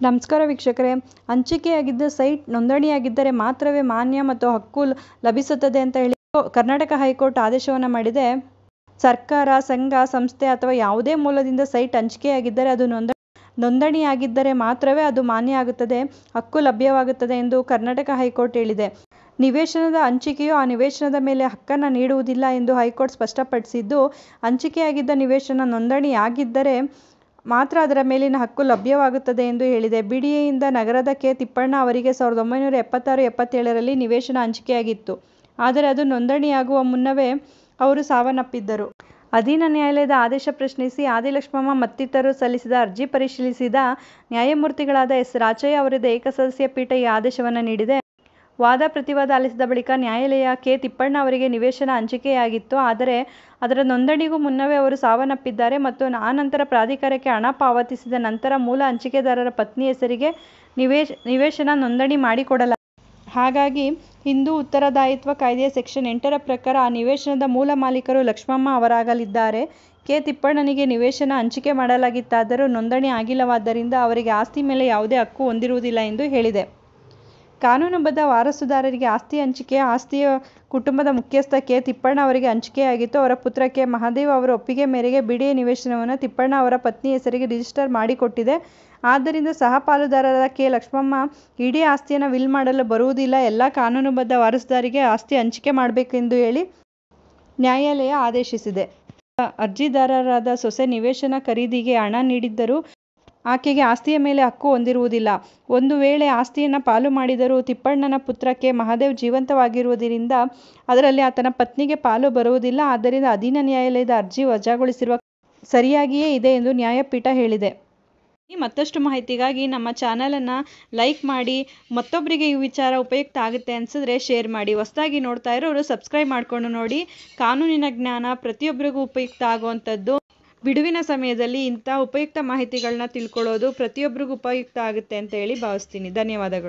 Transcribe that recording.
ನಮಸ್ಕಾರ ವೀಕ್ಷಕರೇ, ಹಂಚಿಕೆಯಾಗಿದ್ದ ಸೈಟ್ ನೋಂದಣಿಯಾಗಿದ್ದರೆ ಮಾತ್ರವೇ ಮಾನ್ಯ ಮತ್ತು ಹಕ್ಕು ಲಭಿಸುತ್ತದೆ ಅಂತ ಹೇಳಿ ಕರ್ನಾಟಕ ಹೈಕೋರ್ಟ್ ಆದೇಶವನ್ನು ಮಾಡಿದೆ. ಸರ್ಕಾರ, ಸಂಘ, ಸಂಸ್ಥೆ ಅಥವಾ ಯಾವುದೇ ಮೂಲದಿಂದ ಸೈಟ್ ಹಂಚಿಕೆಯಾಗಿದ್ದರೆ ಅದು ನೋಂದಣಿಯಾಗಿದ್ದರೆ ಮಾತ್ರವೇ ಅದು ಮಾನ್ಯ ಆಗುತ್ತದೆ, ಹಕ್ಕು ಲಭ್ಯವಾಗುತ್ತದೆ ಎಂದು ಕರ್ನಾಟಕ ಹೈಕೋರ್ಟ್ ಹೇಳಿದೆ. ನಿವೇಶನದ ಹಂಚಿಕೆಯು ಆ ನಿವೇಶನದ ಮೇಲೆ ಹಕ್ಕನ್ನು ನೀಡುವುದಿಲ್ಲ ಎಂದು ಹೈಕೋರ್ಟ್ ಸ್ಪಷ್ಟಪಡಿಸಿದ್ದು, ಹಂಚಿಕೆಯಾಗಿದ್ದ ನಿವೇಶನ ನೋಂದಣಿಯಾಗಿದ್ದರೆ ಮಾತ್ರ ಅದರ ಮೇಲಿನ ಹಕ್ಕು ಲಭ್ಯವಾಗುತ್ತದೆ ಎಂದು ಹೇಳಿದೆ. ಬಿಡಿಎಯಿಂದ ನಗರದ ಕೆ. ತಿಪ್ಪಣ್ಣ ಅವರಿಗೆ 1976-77ರಲ್ಲಿ ನಿವೇಶನ ಹಂಚಿಕೆಯಾಗಿತ್ತು. ಆದರೆ ಅದು ನೋಂದಣಿಯಾಗುವ ಮುನ್ನವೇ ಅವರು ಸಾವನ್ನಪ್ಪಿದ್ದರು. ಅಧೀನ ನ್ಯಾಯಾಲಯದ ಆದೇಶ ಪ್ರಶ್ನಿಸಿ ಆದಿಲಕ್ಷ್ಮಮ್ಮ ಮತ್ತಿತರರು ಸಲ್ಲಿಸಿದ ಅರ್ಜಿ ಪರಿಶೀಲಿಸಿದ ನ್ಯಾಯಮೂರ್ತಿಗಳಾದ ಎಸ್. ರಾಚಯ್ಯ ಅವರಿದ್ದ ಏಕಸದಸ್ಯ ಪೀಠ ಈ ಆದೇಶವನ್ನು ನೀಡಿದೆ. ವಾದ ಪ್ರತಿವಾದ ಆಲಿಸಿದ ಬಳಿಕ ನ್ಯಾಯಾಲಯ ಕೆ. ತಿಪ್ಪಣ್ಣ ಅವರಿಗೆ ನಿವೇಶನ ಹಂಚಿಕೆಯಾಗಿತ್ತು, ಆದರೆ ಅದರ ನೋಂದಣಿಗೂ ಮುನ್ನವೇ ಅವರು ಸಾವನ್ನಪ್ಪಿದ್ದಾರೆ ಮತ್ತು ಆ ನಂತರ ಪ್ರಾಧಿಕಾರಕ್ಕೆ ಹಣ ಪಾವತಿಸಿದ ನಂತರ ಮೂಲ ಹಂಚಿಕೆದಾರರ ಪತ್ನಿ ಹೆಸರಿಗೆ ನಿವೇಶನ ನೋಂದಣಿ ಮಾಡಿಕೊಡಲಾಗಿದೆ. ಹಾಗಾಗಿ ಹಿಂದೂ ಉತ್ತರದಾಯಿತ್ವ ಕಾಯ್ದೆಯ ಸೆಕ್ಷನ್ 8ರ ಪ್ರಕಾರ ಆ ನಿವೇಶನದ ಮೂಲ ಮಾಲೀಕರು ಲಕ್ಷ್ಮಮ್ಮ ಅವರಾಗಲಿದ್ದಾರೆ. ಕೆ. ತಿಪ್ಪಣ್ಣನಿಗೆ ನಿವೇಶನ ಹಂಚಿಕೆ ಮಾಡಲಾಗಿತ್ತಾದರೂ ನೋಂದಣಿ ಆಗಿಲ್ಲವಾದ್ದರಿಂದ ಅವರಿಗೆ ಆಸ್ತಿ ಮೇಲೆ ಯಾವುದೇ ಹಕ್ಕು ಹೊಂದಿರುವುದಿಲ್ಲ ಎಂದು ಹೇಳಿದೆ. ಕಾನೂನುಬದ್ಧ ವಾರಸುದಾರರಿಗೆ ಆಸ್ತಿ ಹಂಚಿಕೆ. ಆಸ್ತಿಯ ಕುಟುಂಬದ ಮುಖ್ಯಸ್ಥ ಕೆ. ತಿಪ್ಪಣ್ಣ ಅವರಿಗೆ ಹಂಚಿಕೆಯಾಗಿತ್ತು. ಅವರ ಪುತ್ರ ಕೆ. ಮಹಾದೇವ್ ಅವರ ಒಪ್ಪಿಗೆ ಮೇರೆಗೆ ಬಿಡಿಎ ನಿವೇಶನವನ್ನು ತಿಪ್ಪಣ್ಣ ಅವರ ಪತ್ನಿ ಹೆಸರಿಗೆ ರಿಜಿಸ್ಟರ್ ಮಾಡಿಕೊಟ್ಟಿದೆ. ಆದ್ದರಿಂದ ಸಹ ಪಾಲುದಾರರಾದ ಕೆ. ಲಕ್ಷ್ಮಮ್ಮ ಇಡೀ ಆಸ್ತಿಯನ್ನು ವಿಲ್ ಮಾಡಲು ಬರುವುದಿಲ್ಲ. ಎಲ್ಲ ಕಾನೂನುಬದ್ಧ ವಾರಸುದಾರರಿಗೆ ಆಸ್ತಿ ಹಂಚಿಕೆ ಮಾಡಬೇಕೆಂದು ಹೇಳಿ ನ್ಯಾಯಾಲಯ ಆದೇಶಿಸಿದೆ. ಅರ್ಜಿದಾರರಾದ ಸೊಸೆ ನಿವೇಶನ ಖರೀದಿಗೆ ಹಣ ನೀಡಿದ್ದರೂ ಆಕೆಗೆ ಆಸ್ತಿಯ ಮೇಲೆ ಹಕ್ಕು ಹೊಂದಿರುವುದಿಲ್ಲ. ಒಂದು ವೇಳೆ ಆಸ್ತಿಯನ್ನು ಪಾಲು ಮಾಡಿದರೂ ತಿಪ್ಪಣ್ಣನ ಪುತ್ರ ಕೆ. ಮಹಾದೇವ್ ಜೀವಂತವಾಗಿರುವುದರಿಂದ ಅದರಲ್ಲಿ ಆತನ ಪತ್ನಿಗೆ ಪಾಲು ಬರುವುದಿಲ್ಲ. ಆದ್ದರಿಂದ ಅಧೀನ ನ್ಯಾಯಾಲಯದ ಅರ್ಜಿ ವಜಾಗೊಳಿಸಿರುವ ಸರಿಯಾಗಿಯೇ ಇದೆ ಎಂದು ನ್ಯಾಯಪೀಠ ಹೇಳಿದೆ. ಮತ್ತಷ್ಟು ಮಾಹಿತಿಗಾಗಿ ನಮ್ಮ ಚಾನಲನ್ನು ಲೈಕ್ ಮಾಡಿ, ಮತ್ತೊಬ್ಬರಿಗೆ ಈ ವಿಚಾರ ಉಪಯುಕ್ತ ಆಗುತ್ತೆ ಅನಿಸಿದ್ರೆ ಶೇರ್ ಮಾಡಿ. ಹೊಸದಾಗಿ ನೋಡ್ತಾ ಇರೋರು ಸಬ್ಸ್ಕ್ರೈಬ್ ಮಾಡಿಕೊಂಡು ನೋಡಿ. ಕಾನೂನಿನ ಜ್ಞಾನ ಪ್ರತಿಯೊಬ್ಬರಿಗೂ ಉಪಯುಕ್ತ ಆಗುವಂಥದ್ದು. ಬಿಡುವಿನ ಸಮಯದಲ್ಲಿ ಇಂಥ ಉಪಯುಕ್ತ ಮಾಹಿತಿಗಳನ್ನ ತಿಳ್ಕೊಳ್ಳೋದು ಪ್ರತಿಯೊಬ್ಬರಿಗೂ ಉಪಯುಕ್ತ ಆಗುತ್ತೆ ಅಂತ ಹೇಳಿ ಭಾವಿಸ್ತೀನಿ. ಧನ್ಯವಾದಗಳು.